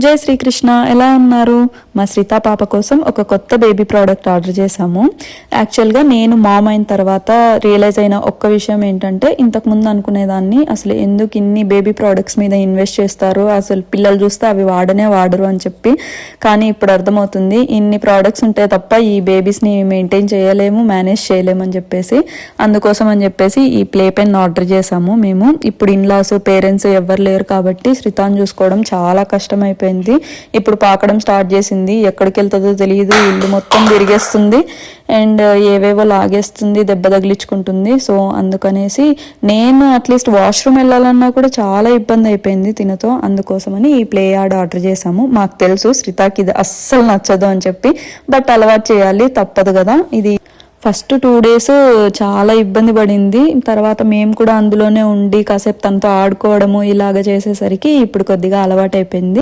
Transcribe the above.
జై శ్రీకృష్ణ, ఎలా ఉన్నారు? మా శ్రీత పాప కోసం ఒక కొత్త బేబీ ప్రోడక్ట్ ఆర్డర్ చేశాము. యాక్చువల్గా నేను మామ్ అయిన తర్వాత రియలైజ్ అయిన ఒక్క విషయం ఏంటంటే, ఇంతకుముందు అనుకునేదాన్ని అసలు ఎందుకు ఇన్ని బేబీ ప్రోడక్ట్స్ మీద ఇన్వెస్ట్ చేస్తారు, అసలు పిల్లలు చూస్తే అవి వాడరు అని చెప్పి. కానీ ఇప్పుడు అర్థమవుతుంది, ఇన్ని ప్రోడక్ట్స్ ఉంటే తప్ప ఈ బేబీస్ని మెయింటైన్ చేయలేము, మేనేజ్ చేయలేము అని చెప్పేసి. అందుకోసం అని చెప్పేసి ఈ ప్లే పెన్ ఆర్డర్ చేసాము మేము. ఇప్పుడు ఇన్లాస్ పేరెంట్స్ ఎవరు లేరు కాబట్టి శ్రీతాన్ని చూసుకోవడం చాలా కష్టం అయిపోయింది. ఇప్పుడు పాకడం స్టార్ట్ చేసింది, ఎక్కడికి వెళ్తుందో తెలియదు, ఇల్లు మొత్తం తిరిగేస్తుంది అండ్ ఏవేవో లాగేస్తుంది, దెబ్బ తగిలించుకుంటుంది. సో అందుకనేసి నేను అట్లీస్ట్ వాష్రూమ్ వెళ్ళాలన్నా కూడా చాలా ఇబ్బంది అయిపోయింది తినతో. అందుకోసమని ఈ ప్లే యార్డ్ ఆర్డర్ చేసాము. మాకు తెలుసు శ్రీతాకి ఇది అస్సలు నచ్చదు అని చెప్పి, బట్ అలవాటు చేయాలి, తప్పదు కదా. ఇది ఫస్ట్ 2 days చాలా ఇబ్బంది పడింది. తర్వాత మేము కూడా అందులోనే ఉండి కాసేపు తనతో ఆడుకోవడము ఇలాగ చేసేసరికి ఇప్పుడు కొద్దిగా అలవాటు అయిపోయింది.